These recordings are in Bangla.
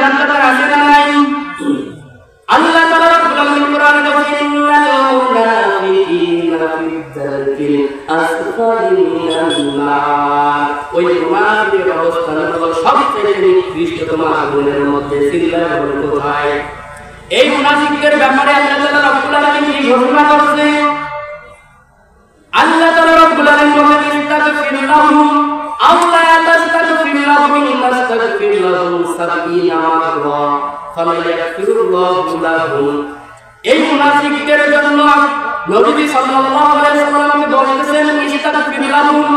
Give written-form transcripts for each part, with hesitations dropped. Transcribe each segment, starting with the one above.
জানার কথা আছে না নাই? আল্লাহ তাআলা রাব্বুল আলামিন কোরআনে বলেন ইন্নাল মুনাফিকিনা ফি দারকিল আসফালি মিনান নার। ওই মুনাফিকের অবস্থান হলো সবচেয়ে নিকৃষ্টতম আগুনের মধ্যে। চিল্লায় বলেন কোথায়? এই মুনাফিকদের ব্যাপারে আল্লাহ তাআলা রাব্বুল আলামিন কি ঘোষণা করেছেন? আল্লাহ তাআলা রাব্বুল আলামিন বলেন ইস্তাগফির লাহুম আও লা তাস্তাগফির লাহুম ইন তাস্তাগফির লাহুম 70 মাররা ফালা ইয়াগফিরুল্লাহু লাহুম। এই মুনাফিকদের জন্য নবী সাল্লাল্লাহু আলাইহি ওয়াসাল্লাম বলেছেন ইস্তাগফির লাহুম,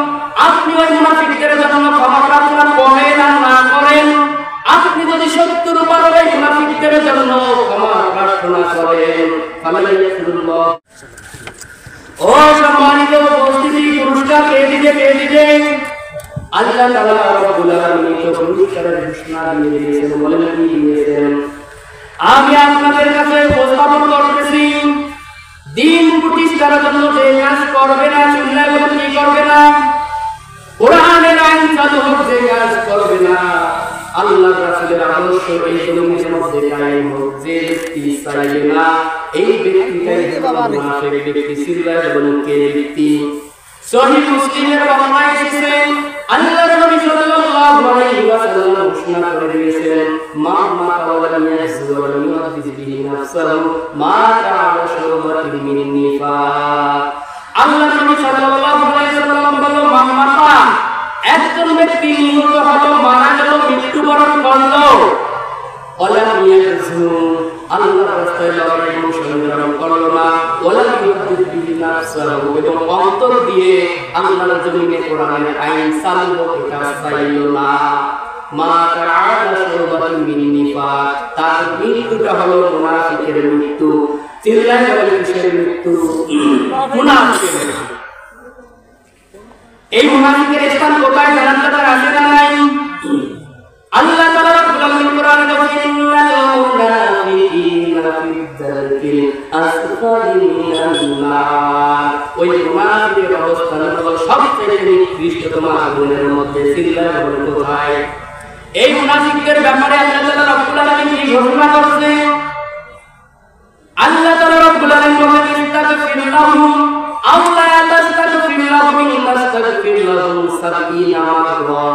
আপনি ওই মুনাফিকদের জন্য ক্ষমা প্রার্থনা করেন আর না করেন, আপনি যদি 70 বার ওই মুনাফিকদের জন্য ক্ষমা প্রার্থনা করেন ফালা ইয়াগফিরুল্লাহ। ও সম্মানিত উপস্থিতি, পুরস্কার কে দিবে? আল্লাহ তাআলা রাব্বুল আলামিন তো পুরস্কারের ঘোষণা দিয়ে দিয়েছেন। বলেন কি দিয়েছেন? আমি আপনাদের কাছে উপস্থাপন করতেছি, দিন প্রতিষ্ঠার জন্য যে কাজ করবে না, চিল্লায় বলেন কি করবে না? কোরআনের আইন চালু হোক, যে কাজ করবে না, আল্লাহর রাসূলের আদর্শ এই জমিনের মধ্যে কায়েম হোক, যে ব্যক্তি চাইবে না, এই ব্যক্তিটাই মুনাফিক ব্যক্তি। চিল্লায় বলেন কে ব্যক্তি? সহিহ মুসলিমের বর্ণনায় এসেছে আল্লাহর নবী সাল্লাল্লাহু আলাইহি ওয়াসাল্লাম ঘোষণা করে দিয়েছেন মা তাওয়াল্লাম ইয়াসু ওয়া লাম ইউহাদ্দিস বিহি নাফসাহু মা তাআলা শুবাতিন মিন নিফাক। আল্লাহর নবী সাল্লাল্লাহু আলাইহি ওয়াসাল্লাম বলেন মাম্মাতা, একজন ব্যক্তি নিহত হলো, মারা গেল, মৃত্যুবরণ করলো, ওয়ালাম ইয়াসু, আল্লাহর রাস্তায় লড়াই এবং সংগ্রাম করলো না, ওয়ালাম ইউহাদ্দিস বিহি নাফসাহু, এবং অন্তর দিয়ে আল্লাহর জমিনে কোরআনের আইন চালু এটা চাইলো না, মা তাআলা শুবাতিন মিন নিফাক, তার মৃত্যুটা হলো মুনাফিকের মৃত্যু। চিল্লায় বলেন কিসের মৃত্যু? মুনাফিকের মৃত্যু। এই মুনাফিকের স্থান কোথায় জানার কথা আছে না নাই? আল্লাহ তাআলা রাব্বুল আলামিন কোরআনে বলেন ইন্নাল মুনাফিকিনা ফি দারকিল আসফালি মিনান নার। ওই মুনাফিকের অবস্থান হলো সবচেয়ে নিকৃষ্টতম আগুনের মধ্যে। চিল্লায় বলেন কোথায়? এই মুনাফিকদের ব্যাপারে আল্লাহ তাআলা রাব্বুল আলামিন কি ঘোষণা করেছেন? আল্লাহ তাআলা রাব্বুল আলামিন বলেন ইস্তাগফির লাহুম আও লা তাস্তাগফির লাহুম ইন তাস্তাগফির লাহুম 70 মাররা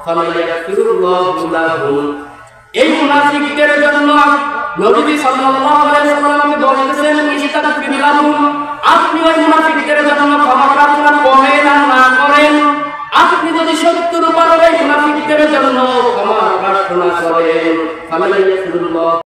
ফালা ইয়াগফিরুল্লাহু লাহুম। এই মুনাফিকদের জন্য নবী সাল্লাল্লাহু আলাইহি ওয়াসাল্লাম বলেছেন ইস্তাগফির লাহুম, আপনি ওই মুনাফিকদের জন্য ক্ষমা প্রার্থনা করেন আর না করেন, আপনি যদি 70 বার ওই মুনাফিকদের জন্য ক্ষমা প্রার্থনা করেন ফালা ইয়াগফিরুল্লাহ